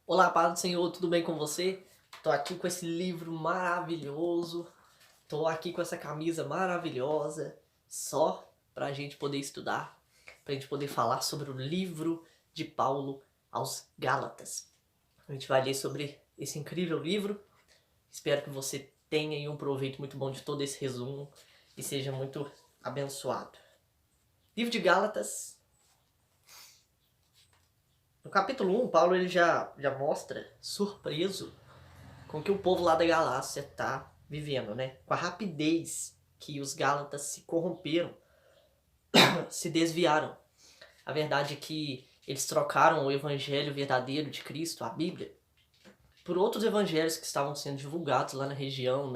Olá, paz do Senhor, tudo bem com você? Tô aqui com esse livro maravilhoso, tô aqui com essa camisa maravilhosa, só pra gente poder estudar, pra gente poder falar sobre o livro de Paulo aos Gálatas. A gente vai ler sobre esse incrível livro, espero que você tenha aí um proveito muito bom de todo esse resumo e seja muito abençoado. Livro de Gálatas, no capítulo 1, Paulo ele já mostra, surpreso, com que o povo lá da Galácia está vivendo, né? Com a rapidez que os Gálatas se corromperam, se desviaram. A verdade é que eles trocaram o evangelho verdadeiro de Cristo, a Bíblia, por outros evangelhos que estavam sendo divulgados lá na região,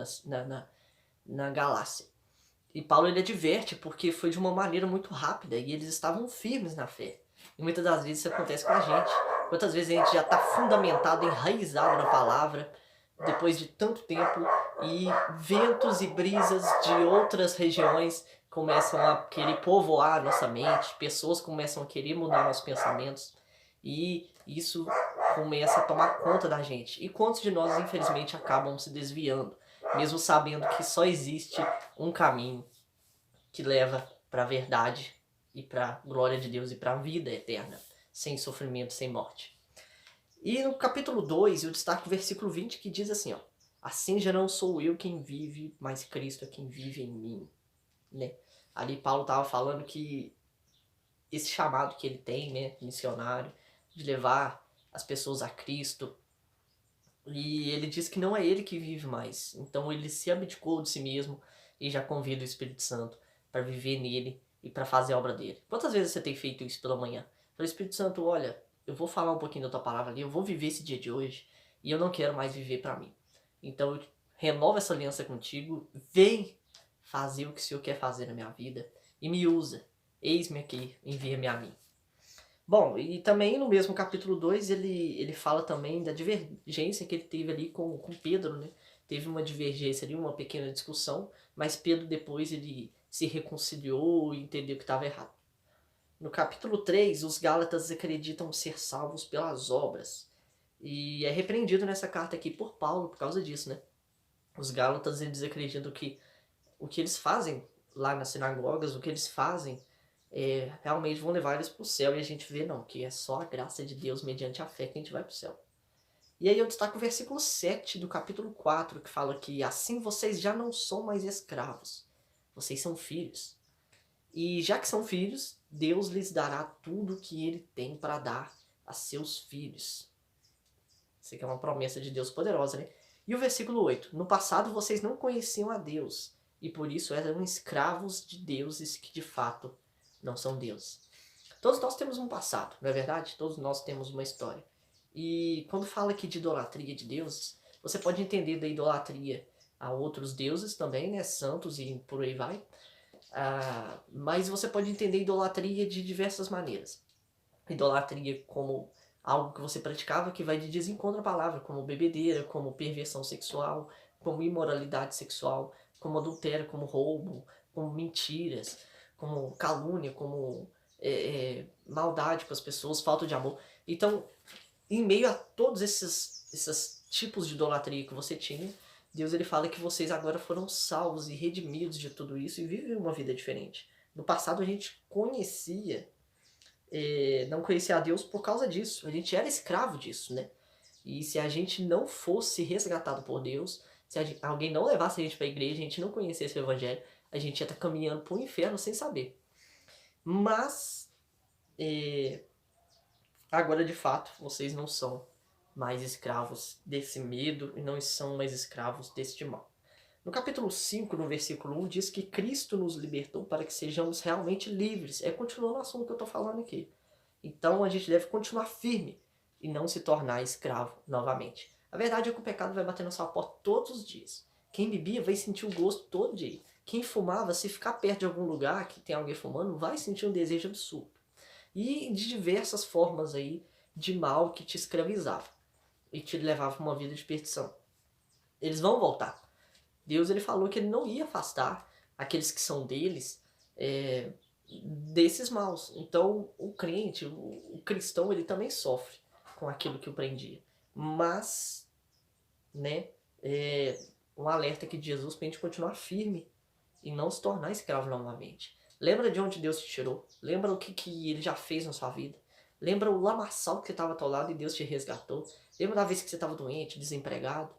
na Galácia. E Paulo ele adverte porque foi de uma maneira muito rápida e eles estavam firmes na fé. E muitas das vezes isso acontece com a gente. Quantas vezes a gente já está fundamentado, enraizado na palavra, depois de tanto tempo, e ventos e brisas de outras regiões começam a querer povoar a nossa mente, pessoas começam a querer mudar nossos pensamentos, e isso começa a tomar conta da gente. E quantos de nós, infelizmente, acabam se desviando, mesmo sabendo que só existe um caminho que leva para a verdade e para a glória de Deus e para a vida eterna, sem sofrimento, sem morte. E no capítulo 2 eu destaco o versículo 20 que diz assim, ó: assim já não sou eu quem vive, mas Cristo é quem vive em mim, né? Ali Paulo estava falando que esse chamado que ele tem, né, missionário, de levar as pessoas a Cristo, e ele diz que não é ele que vive mais. Então ele se abdicou de si mesmo e já convida o Espírito Santo para viver nele e para fazer a obra dele. Quantas vezes você tem feito isso pela manhã? Fala, Espírito Santo, olha, eu vou falar um pouquinho da tua palavra ali, eu vou viver esse dia de hoje e eu não quero mais viver para mim. Então eu renovo essa aliança contigo, vem fazer o que o Senhor quer fazer na minha vida e me usa. Eis-me aqui, envia-me a mim. Bom, e também no mesmo capítulo 2 ele fala também da divergência que ele teve ali com Pedro, né? Teve uma divergência ali, uma pequena discussão, mas Pedro depois ele se reconciliou e entendeu que estava errado. No capítulo 3 os Gálatas acreditam ser salvos pelas obras. E é repreendido nessa carta aqui por Paulo por causa disso, né? Os Gálatas eles acreditam que o que eles fazem lá nas sinagogas, o que eles fazem realmente vão levar eles para o céu. E a gente vê, não, que é só a graça de Deus mediante a fé que a gente vai para o céu. E aí eu destaco o versículo 7 do capítulo 4 que fala que assim vocês já não são mais escravos, vocês são filhos. E já que são filhos, Deus lhes dará tudo o que ele tem para dar a seus filhos. Isso aqui é uma promessa de Deus poderosa, né? E o versículo 8: no passado vocês não conheciam a Deus, e por isso eram escravos de deuses que de fato não são deuses. Todos nós temos um passado, não é verdade? Todos nós temos uma história. E quando fala aqui de idolatria de deuses, você pode entender da idolatria a outros deuses também, né? Santos e por aí vai. Mas você pode entender idolatria de diversas maneiras. Idolatria como algo que você praticava que vai de desencontro à palavra, como bebedeira, como perversão sexual, como imoralidade sexual, como adultério, como roubo, como mentiras, como calúnia, como maldade com as pessoas, falta de amor. Então, em meio a todos esses tipos de idolatria que você tinha, Deus ele fala que vocês agora foram salvos e redimidos de tudo isso e vivem uma vida diferente. No passado a gente não conhecia a Deus por causa disso. A gente era escravo disso, né? E se a gente não fosse resgatado por Deus, se alguém não levasse a gente para a igreja, a gente não conhecesse o evangelho, a gente ia estar caminhando para o inferno sem saber. Mas agora de fato vocês não são mais escravos desse medo e não são mais escravos deste mal. No capítulo 5, no versículo 1, diz que Cristo nos libertou para que sejamos realmente livres. É continuando o assunto que eu estou falando aqui. Então a gente deve continuar firme e não se tornar escravo novamente. A verdade é que o pecado vai bater na sua porta todos os dias. Quem bebia vai sentir o gosto todo dia. Quem fumava, se ficar perto de algum lugar que tem alguém fumando, vai sentir um desejo absurdo. E de diversas formas aí de mal que te escravizava e te levava para uma vida de perdição. Eles vão voltar. Deus ele falou que ele não ia afastar aqueles que são deles desses maus. Então o crente, o cristão, ele também sofre com aquilo que o prendia. mas, né, um alerta aqui de Jesus para a gente continuar firme e não se tornar escravo novamente. Lembra de onde Deus te tirou? Lembra o que Ele já fez na sua vida? Lembra o lamaçal que você estava atolado e Deus te resgatou? Lembra da vez que você estava doente, desempregado?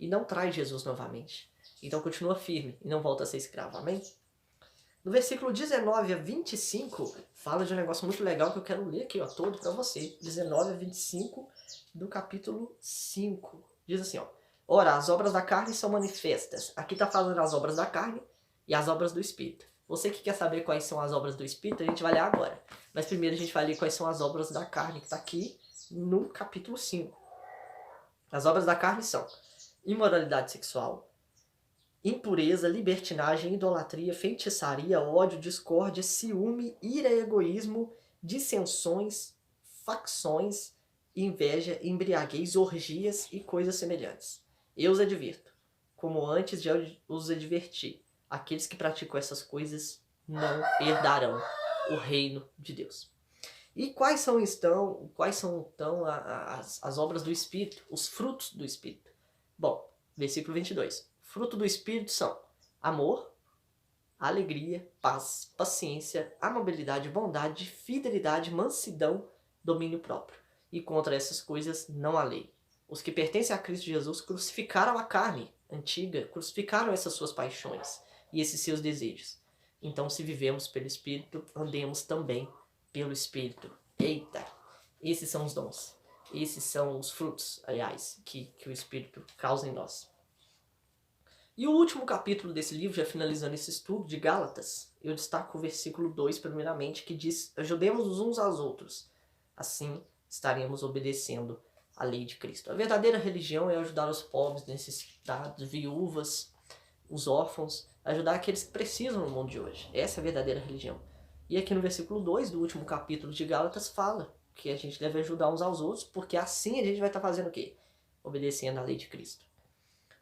E não traz Jesus novamente. Então continua firme e não volta a ser escravo. Amém? No versículo 19 a 25, fala de um negócio muito legal que eu quero ler aqui, ó, todo para você. 19 a 25 do capítulo 5. Diz assim, ó. Ora, as obras da carne são manifestas. Aqui está falando as obras da carne e as obras do Espírito. Você que quer saber quais são as obras do Espírito, a gente vai ler agora. Mas primeiro a gente vai ler quais são as obras da carne, que está aqui no capítulo 5. As obras da carne são imoralidade sexual, impureza, libertinagem, idolatria, feitiçaria, ódio, discórdia, ciúme, ira, egoísmo, dissensões, facções, inveja, embriaguez, orgias e coisas semelhantes. Eu os advirto, como antes já os adverti, aqueles que praticam essas coisas não herdarão o reino de Deus. E quais são então as obras do Espírito, os frutos do Espírito? Bom, versículo 22. Fruto do Espírito são amor, alegria, paz, paciência, amabilidade, bondade, fidelidade, mansidão, domínio próprio. E contra essas coisas não há lei. Os que pertencem a Cristo Jesus crucificaram a carne antiga, crucificaram essas suas paixões e esses seus desejos. Então, se vivemos pelo Espírito, andemos também pelo Espírito. Eita! Esses são os dons. Esses são os frutos, aliás, que o Espírito causa em nós. E o último capítulo desse livro, já finalizando esse estudo de Gálatas, eu destaco o versículo 2 primeiramente, que diz: ajudemos-nos uns aos outros, assim estaremos obedecendo a lei de Cristo. A verdadeira religião é ajudar os pobres, necessitados, viúvas, os órfãos, ajudar aqueles que precisam no mundo de hoje. Essa é a verdadeira religião. E aqui no versículo 2 do último capítulo de Gálatas fala que a gente deve ajudar uns aos outros, porque assim a gente vai estar fazendo o quê? Obedecendo a lei de Cristo.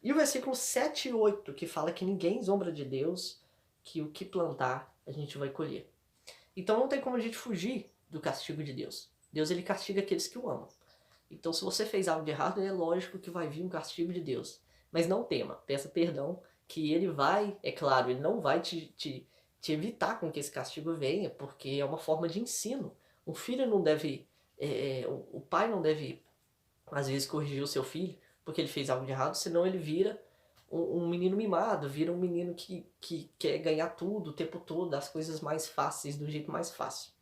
E o versículo 7 e 8, que fala que ninguém zombra de Deus, que o que plantar a gente vai colher. Então não tem como a gente fugir do castigo de Deus. Deus, ele castiga aqueles que o amam. Então se você fez algo de errado, é lógico que vai vir um castigo de Deus. Mas não tema, peça perdão, que ele vai, é claro, ele não vai te evitar com que esse castigo venha, porque é uma forma de ensino. O filho não deve, o pai não deve, às vezes, corrigir o seu filho, porque ele fez algo de errado, senão ele vira um menino mimado, vira um menino que quer ganhar tudo o tempo todo, as coisas mais fáceis, do jeito mais fácil.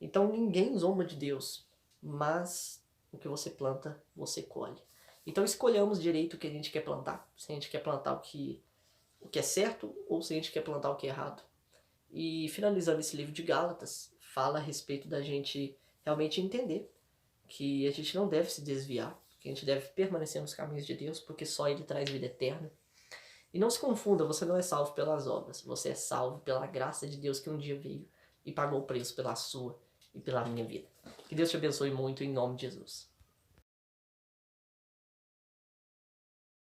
Então ninguém zomba de Deus, mas o que você planta, você colhe. Então escolhamos direito o que a gente quer plantar, se a gente quer plantar o que é certo ou se a gente quer plantar o que é errado. E finalizando esse livro de Gálatas, fala a respeito da gente realmente entender que a gente não deve se desviar, que a gente deve permanecer nos caminhos de Deus, porque só Ele traz vida eterna. E não se confunda, você não é salvo pelas obras, você é salvo pela graça de Deus que um dia veio e pagou o preço pela sua e pela minha vida. Que Deus te abençoe muito em nome de Jesus.